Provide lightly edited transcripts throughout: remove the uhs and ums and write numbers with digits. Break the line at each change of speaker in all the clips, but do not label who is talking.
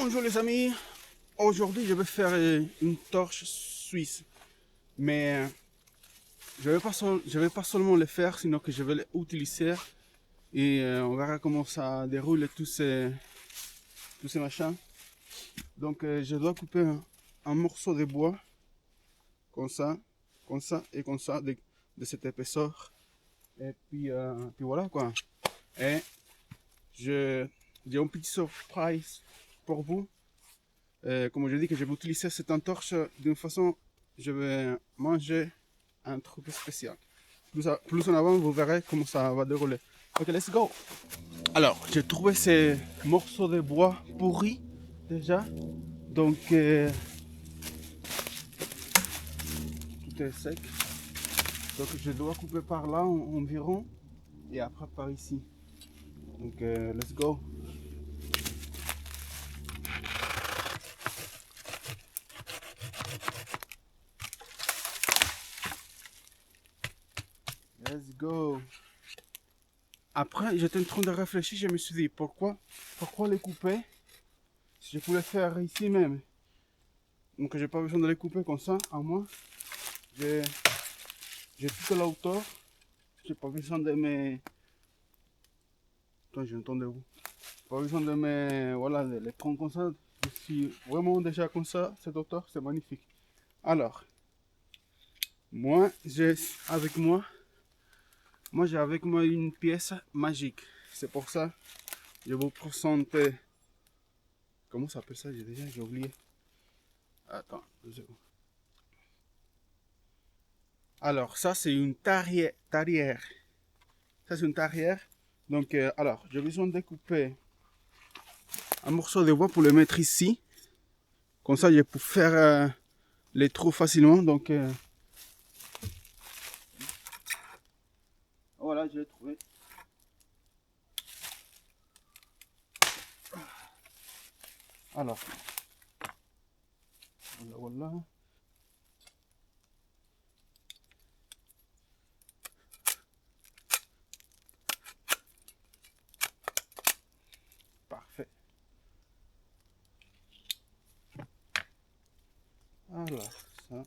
Bonjour les amis, aujourd'hui je vais faire une torche suisse, mais je vais pas seulement le faire, sinon que je vais l'utiliser et on verra comment ça déroule tous ces machins. Donc je dois couper un morceau de bois, comme ça et comme ça, de cette épaisseur. Et puis voilà quoi. Et j'ai une petite surprise pour vous. Comme je dis que je vais utiliser cette entorche d'une façon, je vais manger un truc spécial. Plus en avant, vous verrez comment ça va dérouler. Ok, let's go. Alors, j'ai trouvé ces morceaux de bois pourris déjà. Donc, tout est sec. Donc, je dois couper par là environ et après par ici. Donc, let's go. Let's go. Après, j'étais en train de réfléchir, je me suis dit pourquoi les couper si je pouvais faire ici même. Donc, j'ai pas besoin de les couper comme ça, à moi. J'ai toute la hauteur. J'ai pas besoin de mes. Attends, j'entends de vous. Pas besoin de mes. Voilà, de les prendre comme ça. Je suis vraiment déjà comme ça, cette hauteur, c'est magnifique. Alors, moi, j'ai avec moi une pièce magique. C'est pour ça je vous présente. Comment ça s'appelle ça? J'ai oublié. Attends, 2 secondes. Alors, ça c'est une tarière. Ça c'est une tarière. Donc, alors, j'ai besoin de couper un morceau de bois pour le mettre ici. Comme ça, je peux faire les trous facilement. Donc, voilà, je l'ai trouvé. Alors, voilà. Parfait. Alors, ça.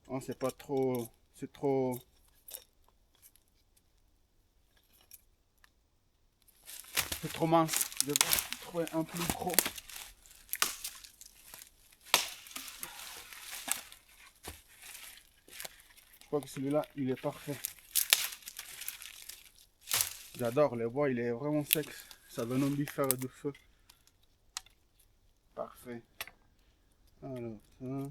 Oh, c'est pas trop. C'est trop. C'est trop mince. Je vais trouver un plus gros. Je crois que celui-là, il est parfait. J'adore le bois, il est vraiment sec. Ça donne envie de faire du feu. Parfait. Alors, ça.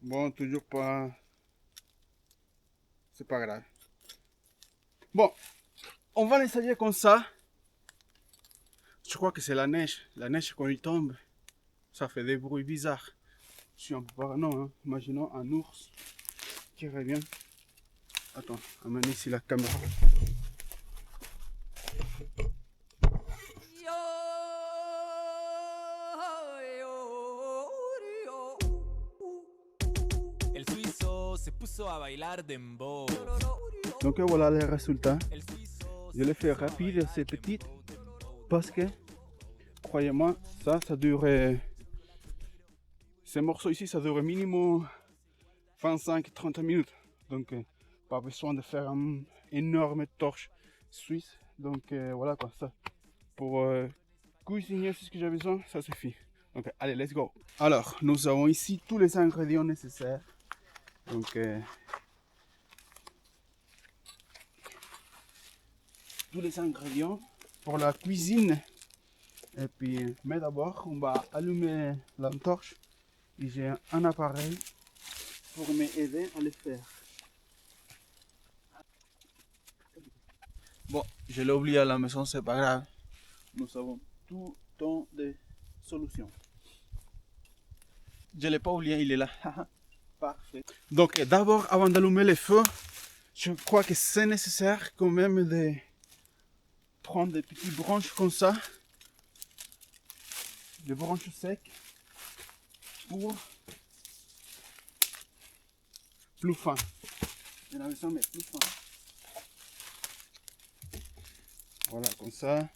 Bon, toujours pas. C'est pas grave. Bon, on va l'essayer comme ça. Je crois que c'est la neige. La neige, quand il tombe, ça fait des bruits bizarres. Je suis un peu parano, hein. Imaginons un ours qui revient. Attends, amène ici la caméra.
El suizo se puso a bailar dembow.
Donc voilà les résultats. Je l'ai fait rapide, c'est petit. Parce que, croyez-moi, ça dure. Ces morceaux ici, ça dure minimum 25-30 minutes. Donc, pas besoin de faire une énorme torche suisse. Donc, voilà quoi, ça. Pour cuisiner ce que j'ai besoin, ça suffit. Donc, allez, let's go. Alors, nous avons ici tous les ingrédients nécessaires. Donc, tous les ingrédients pour la cuisine. Et puis, mais d'abord, on va allumer la torche. Et j'ai un appareil pour m'aider à le faire. Bon, je l'ai oublié à la maison, c'est pas grave. Nous avons tout temps de solutions. Je l'ai pas oublié, il est là. Parfait. Donc d'abord, avant d'allumer le feu, je crois que c'est nécessaire quand même de prendre des petites branches comme ça, des branches secs, pour plus fin. J'ai l'impression mais plus fin. Voilà, comme ça.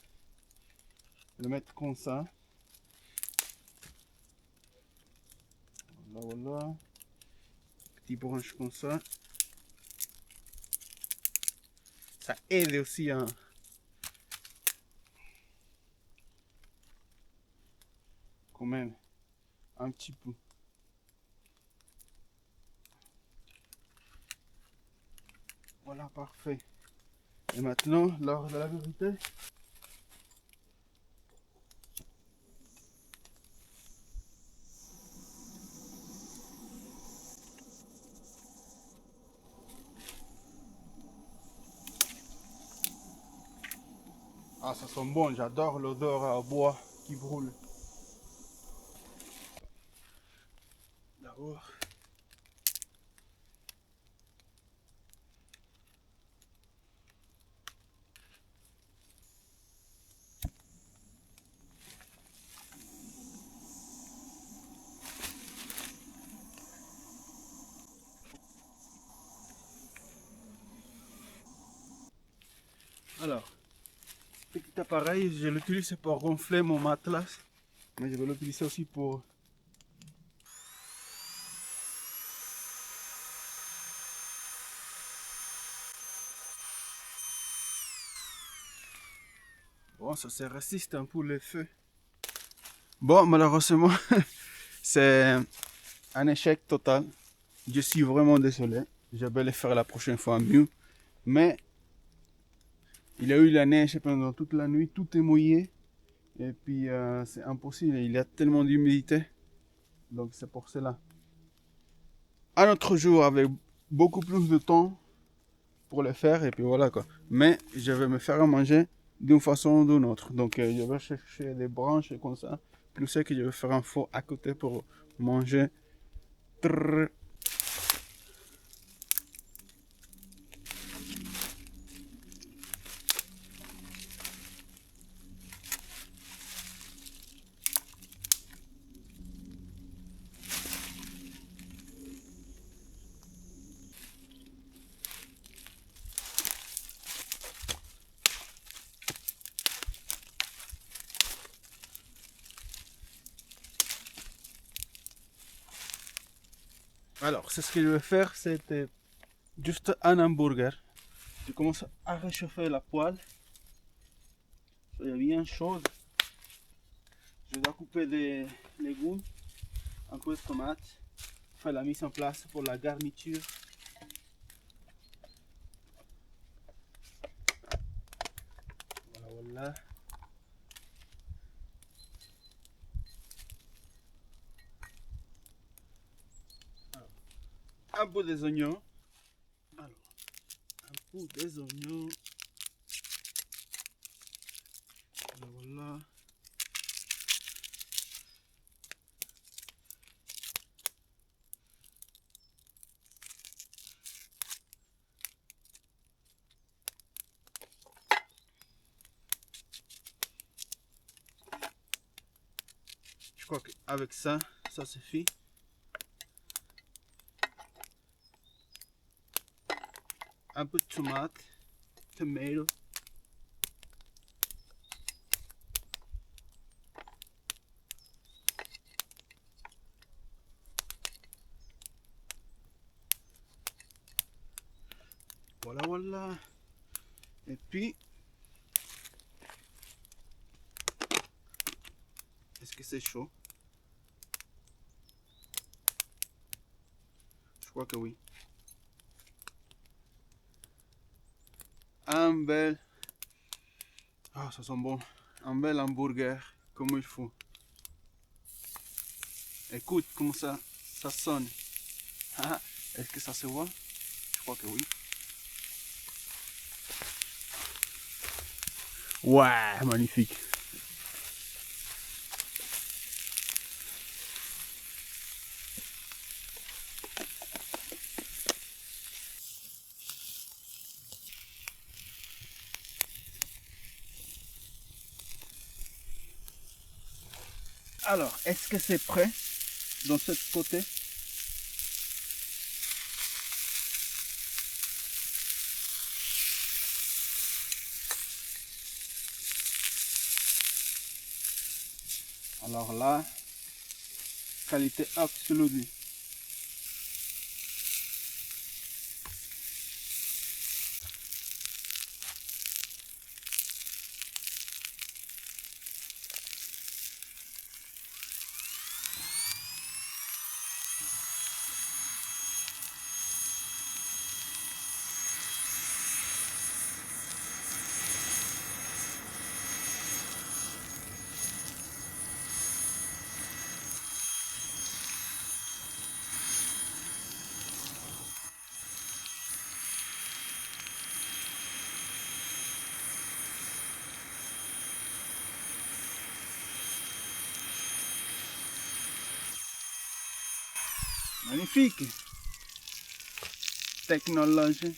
Le mettre comme ça. Voilà, voilà. Petites branches comme ça. Ça aide aussi à quand même un petit peu. Voilà, parfait. Et maintenant, l'heure de la vérité. Ah, ça sent bon, j'adore l'odeur à bois qui brûle. D'abord. Alors, petit appareil, je l'utilise pour gonfler mon matelas, mais je vais l'utiliser aussi pour... Bon, ça se résiste un peu le feu. Bon, malheureusement, c'est un échec total. Je suis vraiment désolé. Je vais le faire la prochaine fois mieux. Mais il y a eu la neige pendant toute la nuit, tout est mouillé. Et puis c'est impossible, il y a tellement d'humidité. Donc c'est pour cela. Un autre jour avec beaucoup plus de temps pour le faire. Et puis voilà quoi. Mais je vais me faire à manger d'une façon ou d'une autre. Donc je vais chercher des branches comme ça. Plus c'est que je vais faire un four à côté pour manger. Trrr. Alors, c'est ce que je vais faire, c'est juste un hamburger. Je commence à réchauffer la poêle. Ça est bien chaude. Je dois couper des légumes, un peu de tomates, faire la mise en place pour la garniture. Voilà, voilà. Alors, un peu des oignons. Alors, un peu des oignons. Voilà, voilà. Je crois qu'avec ça, ça suffit. Un peu de tomate, tomato. Voilà, voilà. Et puis, est-ce que c'est chaud? Je crois que oui. Un bel... Ah, ça sent bon. Un bel hamburger, comme il faut. Écoute comment ça sonne. Ah, est-ce que ça se voit? Je crois que oui. Ouais, magnifique. Alors, est-ce que c'est prêt dans ce côté? Alors là, qualité absolue. Magnifique. Technologie.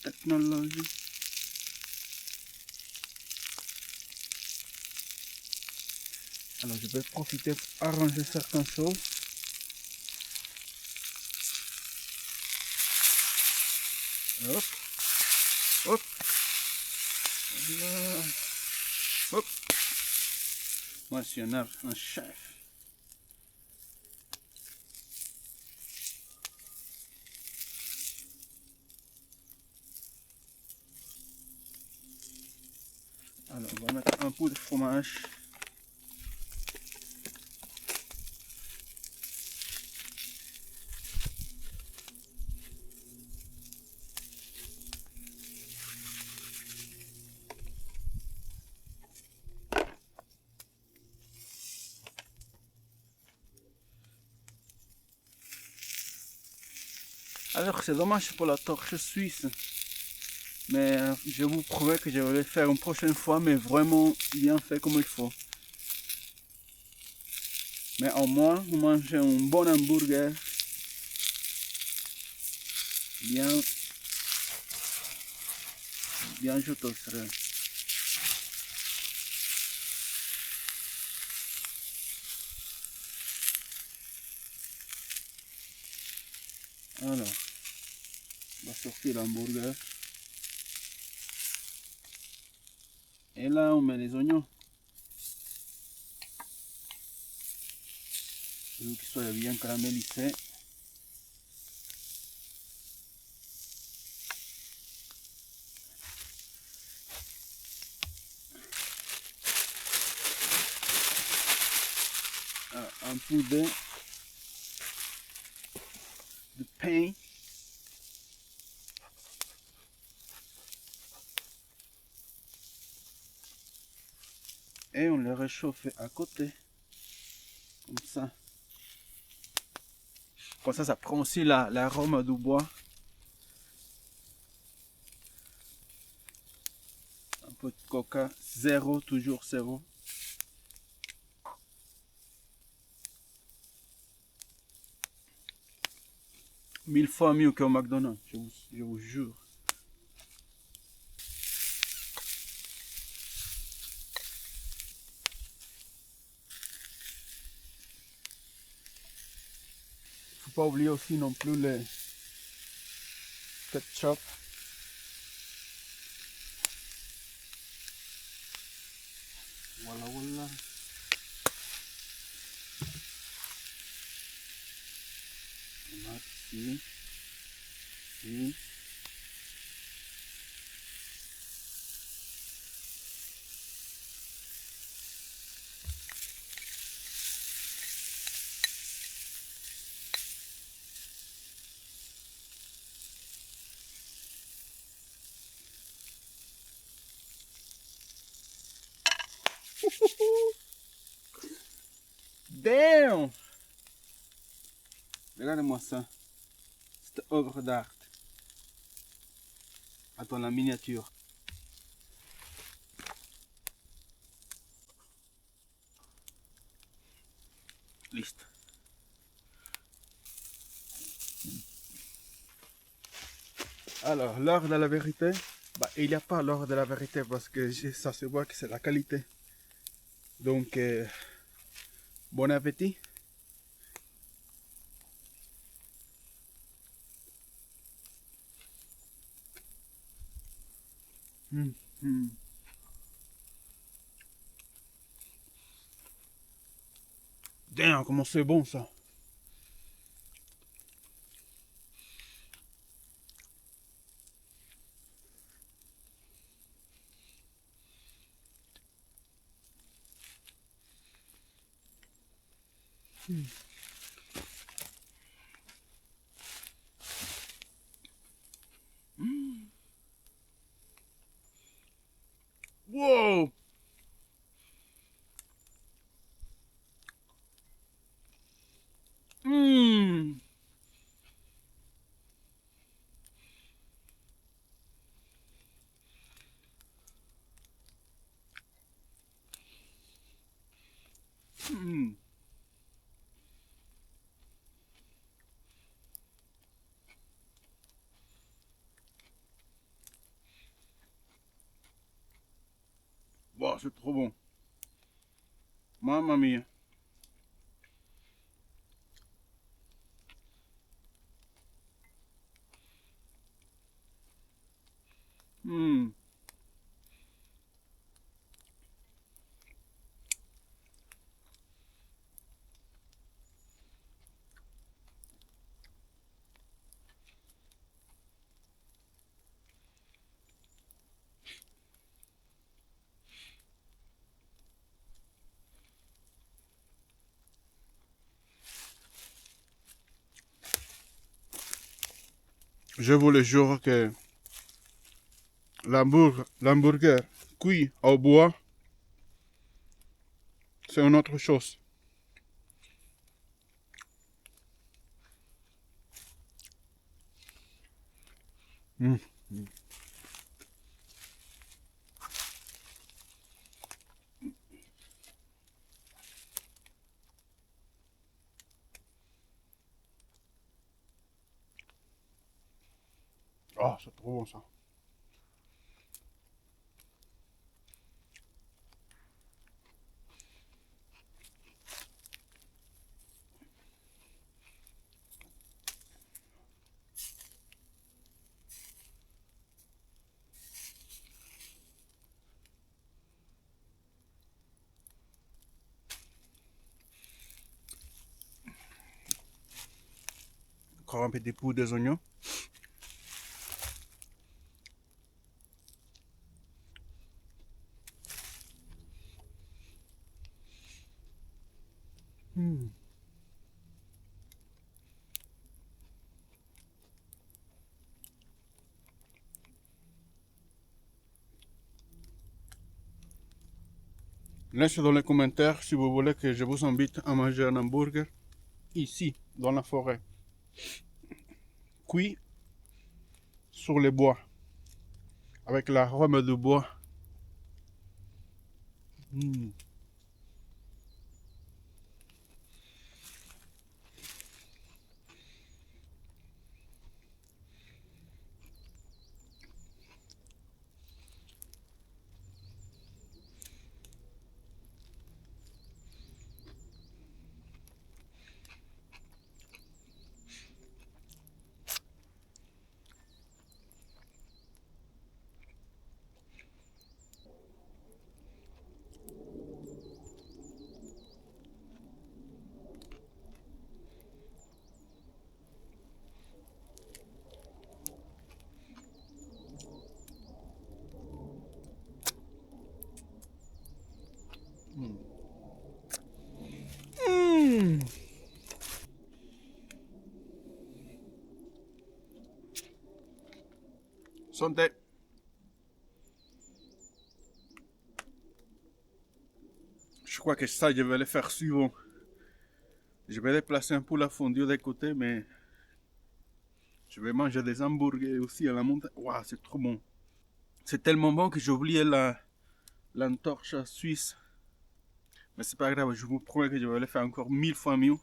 Technologie. Alors je vais profiter pour arranger certaines choses. Hop. Hop. Là. Hop. Moi je suis un chef. Alors on va mettre un peu de fromage. Alors c'est dommage pour la torche suisse, mais je vous promets que je vais le faire une prochaine fois, mais vraiment bien fait comme il faut. Mais au moins vous mangez un bon hamburger, bien je toasterai. Alors, on va sortir l'hamburger. Et là, on met les oignons. Il faut qu'ils soient bien caramélisés. Alors, un peu de pain. Et on le réchauffe à côté. Comme ça. Comme ça prend aussi l'arôme du bois. Un peu de coca, zéro, toujours zéro. Mille fois mieux qu'au McDonald's, je vous jure. Faut pas oublier aussi non plus le ketchup. Voilà, voilà. Tomate ici. Ici. Damn! Regardez-moi ça. Cette œuvre d'art. Attends, la miniature. Liste. Alors, l'heure de la vérité, bah, il n'y a pas l'heure de la vérité parce que ça se voit que c'est la qualité. Donc, Bon appétit. Damn, comment c'est bon ça. Wow. Mmh. Mmh. Wow, c'est trop bon. Mamma mia. Mmh. Je vous le jure que l'hamburger cuit au bois, c'est une autre chose. Mmh. Oh, c'est trop bon ça. Encore un peu de poudre des oignons. Mmh. Laissez dans les commentaires si vous voulez que je vous invite à manger un hamburger ici, dans la forêt. Cuit sur les bois, avec l'arôme du bois. Mmh. Mmh. Santé. Je crois que ça, je vais le faire suivant. Je vais déplacer un peu la fondue de côté, mais je vais manger des hamburgers aussi à la montagne. Waouh, c'est trop bon. C'est tellement bon que j'ai oublié l'entorche suisse. Mais c'est pas grave, je vous promets que je vais le faire encore 1000 fois mieux.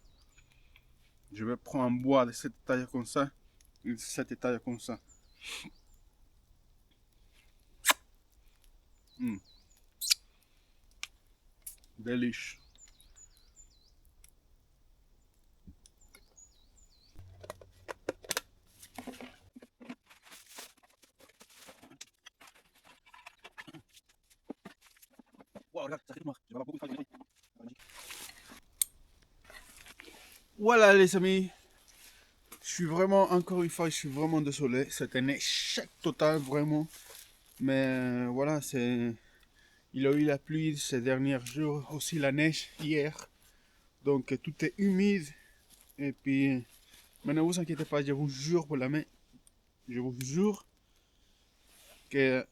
Je vais prendre un bois de cette taille comme ça, et de cette taille comme ça. Mmh. Délice. Voilà les amis, je suis vraiment, encore une fois, je suis vraiment désolé. C'est un échec total, vraiment. Mais voilà, il a eu la pluie ces derniers jours, aussi la neige hier. Donc tout est humide. Et puis, mais ne vous inquiétez pas, je vous jure pour la main, je vous jure que,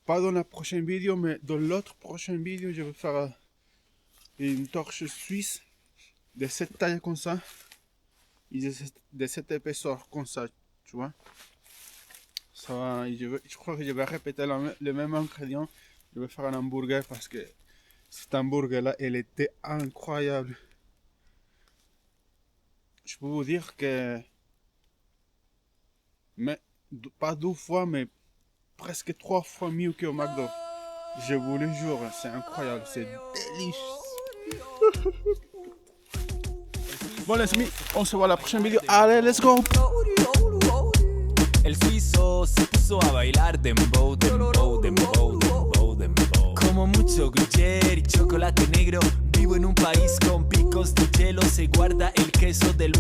pas dans la prochaine vidéo, mais dans l'autre prochaine vidéo, je vais faire une torche suisse de cette taille comme ça. Et de cette épaisseur comme ça, tu vois. Ça va, je crois que je vais répéter les mêmes ingrédients. Je vais faire un hamburger parce que cet hamburger là, il était incroyable. Je peux vous dire que, mais pas 2 fois, mais presque 3 fois mieux qu'au McDo. Je vous le jure, c'est incroyable, c'est délicieux. Bon les amis, on se voit à la prochaine vidéo. Allez, let's go.
El suizo se puso a bailar dembow, dembow, dembow, dembow, dembow. Como mucho gruyere y chocolate negro. Vivo en un país con picos de hielo. Se guarda el queso del